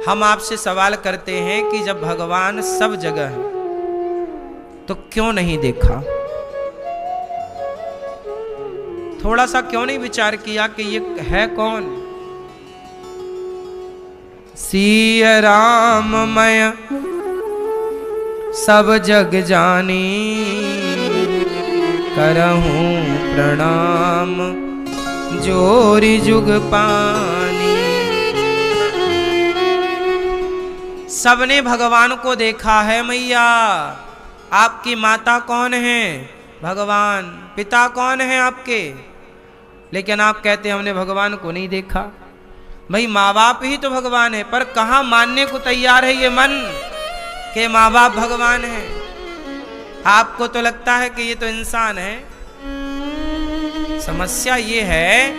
हम आपसे सवाल करते हैं कि जब भगवान सब जगह है तो क्यों नहीं देखा? थोड़ा सा क्यों नहीं विचार किया कि ये है कौन? सिय राम मय सब जग जानी, करहूं प्रणाम जोरी जुग पानी। सबने भगवान को देखा है मैया। आपकी माता कौन है? भगवान। पिता कौन है आपके? लेकिन आप कहते हैं हमने भगवान को नहीं देखा। भाई माँ बाप ही तो भगवान है, पर कहाँ मानने को तैयार है ये मन कि माँ बाप भगवान है। आपको तो लगता है कि ये तो इंसान है। समस्या ये है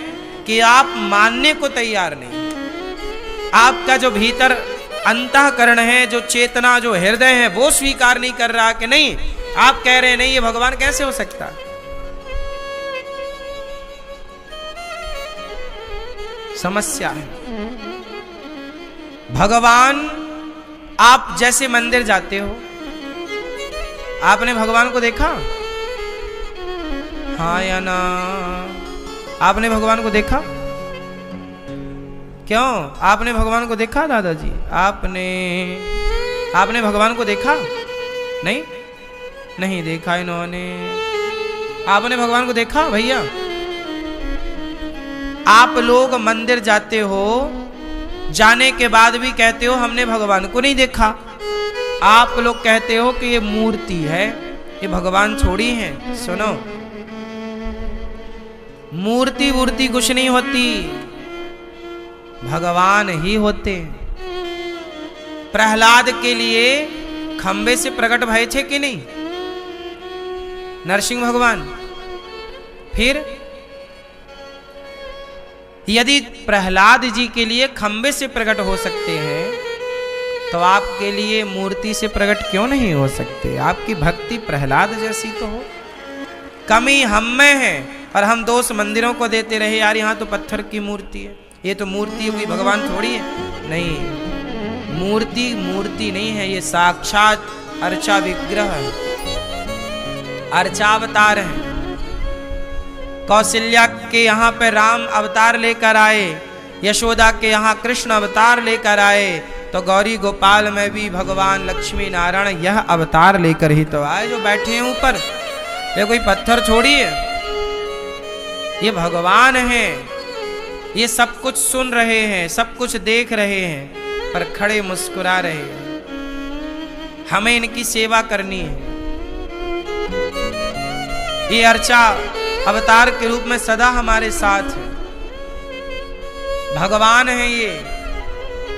कि आप मानने को तैयार नहीं। आपका जो भीतर अंतःकरण है, जो चेतना, जो हृदय है, वो स्वीकार नहीं कर रहा कि नहीं। आप कह रहे हैं नहीं ये भगवान कैसे हो सकता? समस्या है। भगवान, आप जैसे मंदिर जाते हो, आपने भगवान को देखा? हाँ या ना? आपने भगवान को देखा? क्यों? आपने भगवान को देखा दादाजी? आपने भगवान को देखा? नहीं, नहीं देखा इन्होंने। आपने भगवान को देखा भैया? आप लोग मंदिर जाते हो, जाने के बाद भी कहते हो हमने भगवान को नहीं देखा। आप लोग कहते हो कि ये मूर्ति है, ये भगवान थोड़ी है। सुनो, मूर्ति वूर्ति कुछ नहीं होती, भगवान ही होते। प्रहलाद के लिए खंबे से प्रकट भय थे कि नहीं? नरसिंह भगवान। फिर यदि प्रहलाद जी के लिए खंबे से प्रकट हो सकते हैं तो आपके लिए मूर्ति से प्रकट क्यों नहीं हो सकते? आपकी भक्ति प्रहलाद जैसी तो हो। कमी हम में है और हम दोष मंदिरों को देते रहे, यार यहाँ तो पत्थर की मूर्ति है, ये तो मूर्ति है, कोई भगवान थोड़ी है। नहीं, मूर्ति मूर्ति नहीं है, ये साक्षात अर्चा विग्रह है, अर्चावतार है। कौशल्या के यहाँ पे राम अवतार लेकर आए, यशोदा के यहाँ कृष्ण अवतार लेकर आए, तो गौरी गोपाल में भी भगवान लक्ष्मी नारायण यह अवतार लेकर ही तो आए जो बैठे हैं ऊपर। ये कोई पत्थर छोड़ी है, ये भगवान है। ये सब कुछ सुन रहे हैं, सब कुछ देख रहे हैं, पर खड़े मुस्कुरा रहे हैं। हमें इनकी सेवा करनी है। ये अर्चा अवतार के रूप में सदा हमारे साथ है। भगवान है ये।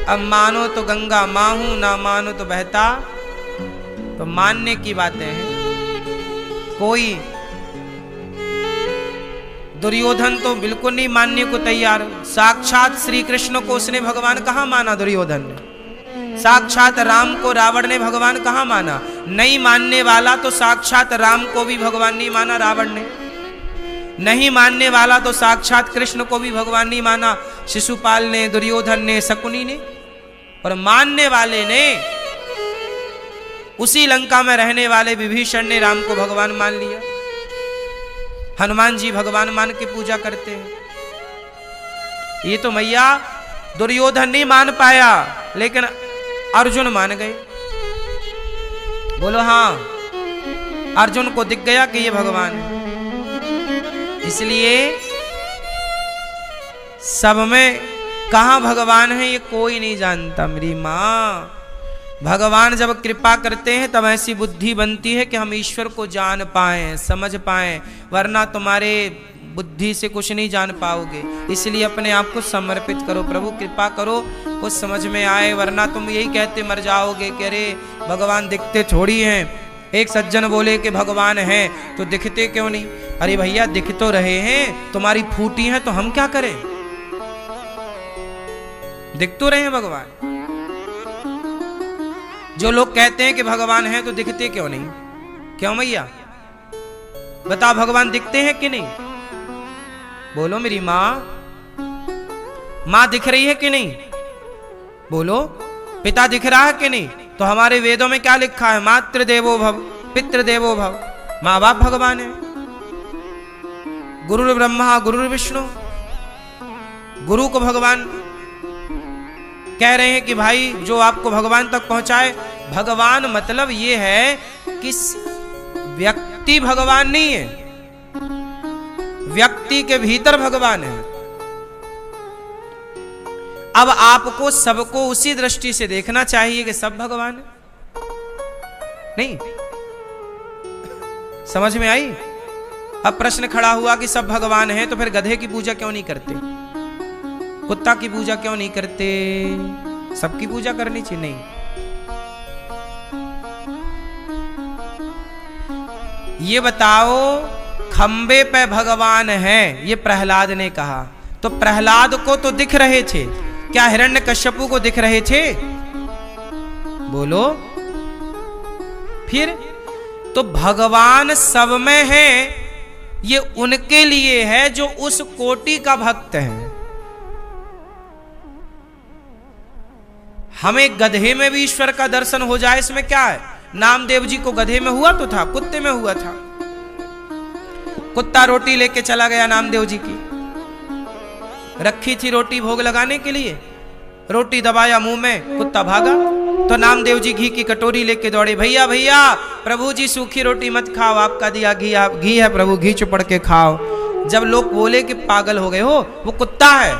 अब मानो तो गंगा माहू, ना मानो तो बहता, तो मानने की बातें हैं। कोई दुर्योधन तो बिल्कुल नहीं मानने को तैयार। साक्षात श्री कृष्ण को उसने भगवान कहाँ माना? दुर्योधन ने। साक्षात राम को रावण ने भगवान कहाँ माना? नहीं मानने वाला तो साक्षात राम को भी भगवान नहीं माना रावण ने। नहीं मानने वाला तो साक्षात कृष्ण को भी भगवान नहीं माना शिशुपाल ने, दुर्योधन ने, शकुनी ने। और मानने वाले ने, उसी लंका में रहने वाले विभीषण ने राम को भगवान मान लिया। हनुमान जी भगवान मान के पूजा करते हैं। ये तो मैया दुर्योधन नहीं मान पाया, लेकिन अर्जुन मान गए। बोलो हाँ, अर्जुन को दिख गया कि ये भगवान है। इसलिए सब में कहाँ भगवान है ये कोई नहीं जानता मेरी माँ। भगवान जब कृपा करते हैं तब ऐसी बुद्धि बनती है कि हम ईश्वर को जान पाएं, समझ पाएं, वरना तुम्हारे बुद्धि से कुछ नहीं जान पाओगे। इसलिए अपने आप को समर्पित करो, प्रभु कृपा करो कुछ समझ में आए, वरना तुम यही कहते मर जाओगे कि अरे भगवान दिखते थोड़ी हैं। एक सज्जन बोले कि भगवान है तो दिखते क्यों नहीं? अरे भैया दिख तो रहे हैं, तुम्हारी फूटी हैं तो हम क्या करें? दिख तो रहे हैं भगवान। जो लोग कहते हैं कि भगवान है तो दिखते क्यों नहीं? क्यों भैया बताओ, भगवान दिखते हैं कि नहीं? बोलो मेरी माँ, माँ दिख रही है कि नहीं? बोलो। पिता दिख रहा है कि नहीं? तो हमारे वेदों में क्या लिखा है? मातृ देवो भव, पितृ देवो भव। माँ बाप भगवान है। गुरु ब्रह्मा गुरु विष्णु, गुरु को भगवान कह रहे हैं कि भाई जो आपको भगवान तक पहुंचाए। भगवान मतलब ये है कि व्यक्ति भगवान नहीं है, व्यक्ति के भीतर भगवान है। अब आपको सबको उसी दृष्टि से देखना चाहिए कि सब भगवान है। नहीं समझ में आई? अब प्रश्न खड़ा हुआ कि सब भगवान हैं, तो फिर गधे की पूजा क्यों नहीं करते? कुत्ता की पूजा क्यों नहीं करते? सबकी पूजा करनी चाहिए। नहीं, ये बताओ खंबे पे भगवान है, ये प्रहलाद ने कहा। तो प्रहलाद को तो दिख रहे थे, क्या हिरण्यकश्यपु को दिख रहे थे? बोलो। फिर तो भगवान सब में है, ये उनके लिए है जो उस कोटि का भक्त है। हमें गधे में भी ईश्वर का दर्शन हो जाए, इसमें क्या है? नामदेव जी को गधे में हुआ तो था, कुत्ते में हुआ था। कुत्ता रोटी लेके चला गया नामदेव जी की, रखी थी रोटी भोग लगाने के लिए, रोटी दबाया मुंह में, कुत्ता भागा। तो नामदेव जी घी की कटोरी लेके दौड़े, भैया भैया प्रभु जी सूखी रोटी मत खाओ, आपका दिया घी है प्रभु, घी चुपड़ के खाओ। जब लोग बोले कि पागल हो गए हो, वो कुत्ता है,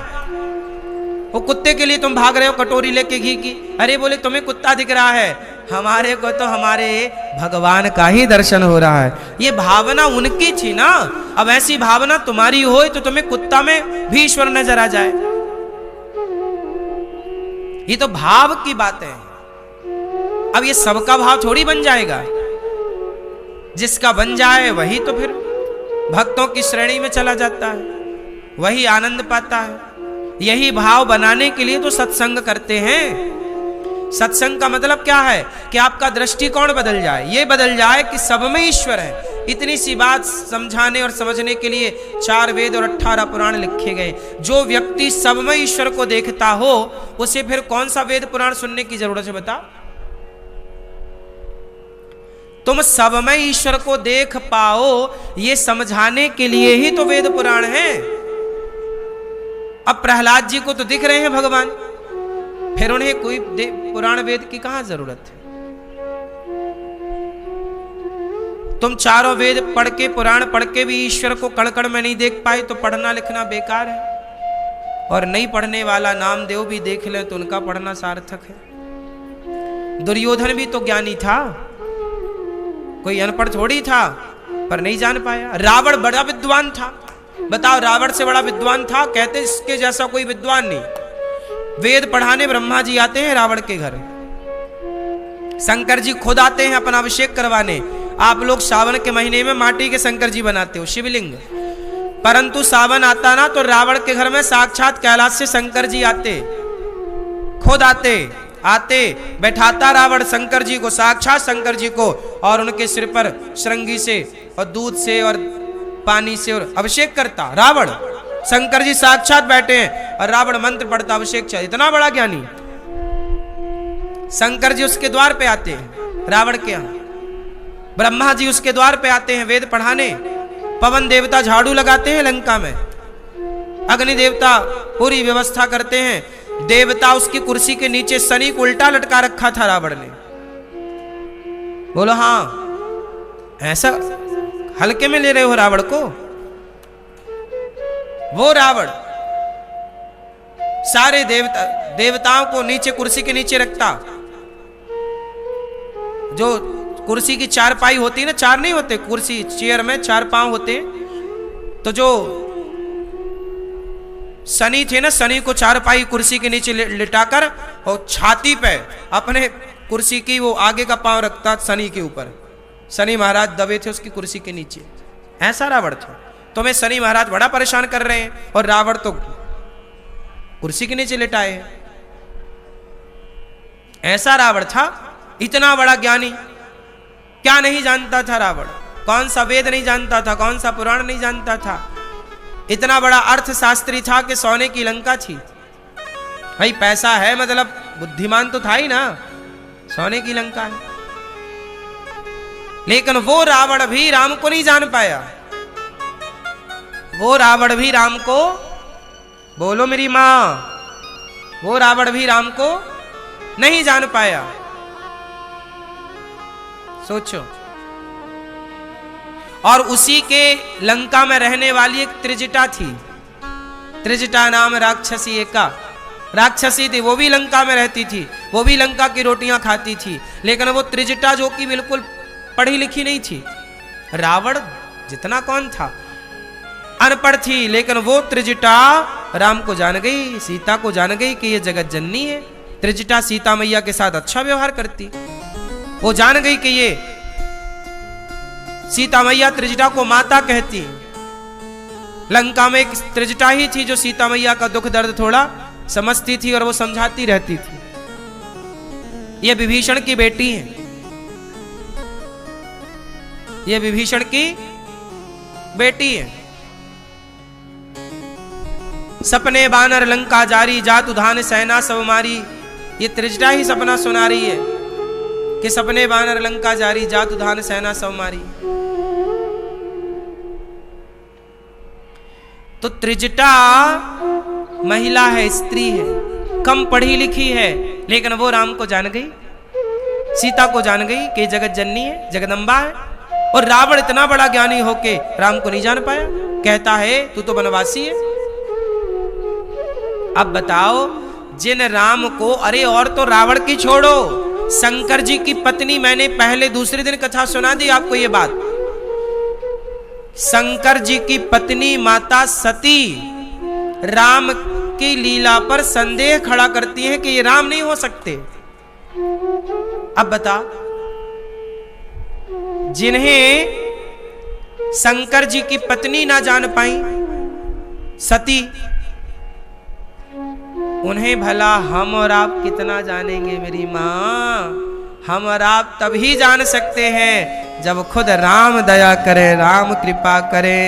वो कुत्ते के लिए तुम भाग रहे हो कटोरी लेके घी की। अरे बोले तुम्हें कुत्ता दिख रहा है, हमारे को तो हमारे भगवान का ही दर्शन हो रहा है। ये भावना उनकी थी ना, अब ऐसी भावना तुम्हारी हो तो तुम्हें कुत्ता में भी ईश्वर नजर आ जाए। ये तो भाव की बात है। अब ये सबका भाव थोड़ी बन जाएगा, जिसका बन जाए वही तो फिर भक्तों की श्रेणी में चला जाता है, वही आनंद पाता है। यही भाव बनाने के लिए तो सत्संग करते हैं। सत्संग का मतलब क्या है? कि आपका दृष्टिकोण बदल जाए, ये बदल जाए कि सब में ईश्वर है। इतनी सी बात समझाने और समझने के लिए 4 वेद और 18 पुराण लिखे गए। जो व्यक्ति सब में ईश्वर को देखता हो, उसे फिर कौन सा वेद पुराण सुनने की जरूरत है? बता। तुम सब में ईश्वर को देख पाओ, ये समझाने के लिए ही तो वेद पुराण है। अब प्रहलाद जी को तो दिख रहे हैं भगवान, फिर उन्हें कोई पुराण वेद की कहां जरूरत है? तुम चारों वेद पढ़ के, पुराण पढ़ के भी ईश्वर को कण-कण में नहीं देख पाए तो पढ़ना लिखना बेकार है। और नहीं पढ़ने वाला नामदेव भी देख ले तो उनका पढ़ना सार्थक है। दुर्योधन भी तो ज्ञानी था, कोई अनपढ़ थोड़ी था, पर नहीं जान पाया। रावण बड़ा विद्वान था, बताओ रावण से बड़ा विद्वान था? कहते इसके जैसा कोई विद्वान नहीं। वेद पढ़ाने ब्रह्मा जी आते हैं रावण के घर, शंकर जी खुद आते हैं अपना अभिषेक करवाने। आप लोग सावन के महीने में माटी के शंकर जी बनाते हो, शिवलिंग, परंतु सावन आता ना तो रावण के घर में साक्षात कैलाश से शंकर जी आते, खुद आते बैठाता रावण शंकर जी को, साक्षात शंकर जी को, और उनके सिर पर श्रृंगी से और दूध से और पानी से और अभिषेक करता रावण। शंकर जी साक्षात बैठे हैं और रावण मंत्र पढ़ता, अभिषेक चल। इतना बड़ा ज्ञानी। शंकर जी उसके द्वार पे आते हैं रावण के यहाँ, ब्रह्मा जी उसके द्वार पे आते हैं वेद पढ़ाने, पवन देवता झाड़ू लगाते हैं लंका में, अग्नि देवता पूरी व्यवस्था करते हैं, देवता उसकी कुर्सी के नीचे शनि को उल्टा लटका रखा था रावण ने। बोलो हाँ, ऐसा हल्के में ले रहे हो रावण को? वो रावण सारे देवताओं को नीचे कुर्सी के नीचे रखता। जो कुर्सी की 4 पाई होती है ना, 4 नहीं होते कुर्सी, चेयर में 4 पांव होते, तो जो शनि थे ना, शनि को 4 पाई कुर्सी के नीचे लिटाकर और छाती पे अपने कुर्सी की वो आगे का पांव रखता शनि के ऊपर। शनि महाराज दबे थे उसकी कुर्सी के नीचे। ऐसा रावण था। तुम्हें शनि महाराज बड़ा परेशान कर रहे हैं और रावण तो कुर्सी के नीचे लेटाए हैं। ऐसा रावण था, इतना बड़ा ज्ञानी। क्या नहीं जानता था रावण? कौन सा वेद नहीं जानता था, कौन सा पुराण नहीं जानता था? इतना बड़ा अर्थशास्त्री था कि सोने की लंका थी। भाई पैसा है, मतलब बुद्धिमान तो था ही ना, सोने की लंका है। लेकिन वो रावण भी राम को नहीं जान पाया। वो रावण भी राम को, बोलो मेरी मां, वो रावण भी राम को नहीं जान पाया। सोचो। और उसी के लंका में रहने वाली एक त्रिजटा थी, त्रिजटा नाम राक्षसी एका राक्षसी थी, वो भी लंका में रहती थी, वो भी लंका की रोटियां खाती थी। लेकिन वो त्रिजटा जो कि बिल्कुल पढ़ी लिखी नहीं थी, रावण जितना कौन था, अनपढ़ थी, लेकिन वो त्रिजटा राम को जान गई, सीता को जान गई कि ये जगत जननी है। त्रिजटा सीता मैया के साथ अच्छा व्यवहार करती, वो जान गई कि ये सीता मैया त्रिजटा को माता कहती। लंका में एक त्रिजटा ही थी जो सीता मैया का दुख दर्द थोड़ा समझती थी और वो समझाती रहती थी। ये विभीषण की बेटी है, ये विभीषण की बेटी है। सपने बानर लंका जारी, जात उधान सेना सब मारी। ये त्रिजटा ही सपना सुना रही है कि सपने बानर लंका जारी, जात उधान सेना सब मारी। तो त्रिजटा महिला है, स्त्री है, कम पढ़ी लिखी है, लेकिन वो राम को जान गई, सीता को जान गई कि जगत जननी है, जगदम्बा है। और रावण इतना बड़ा ज्ञानी होके राम को नहीं जान पाया, कहता है तू तो वनवासी है। अब बताओ, जिन राम को, अरे और तो रावण की छोड़ो, शंकर जी की पत्नी, मैंने पहले दूसरे दिन कथा सुना दी आपको ये बात। शंकर जी की पत्नी माता सती राम की लीला पर संदेह खड़ा करती है कि ये राम नहीं हो सकते। अब बता, जिन्हें शंकर जी की पत्नी ना जान पाई सती, उन्हें भला हम और आप कितना जानेंगे मेरी मां। हम और आप तभी जान सकते हैं जब खुद राम दया करे, राम कृपा करे।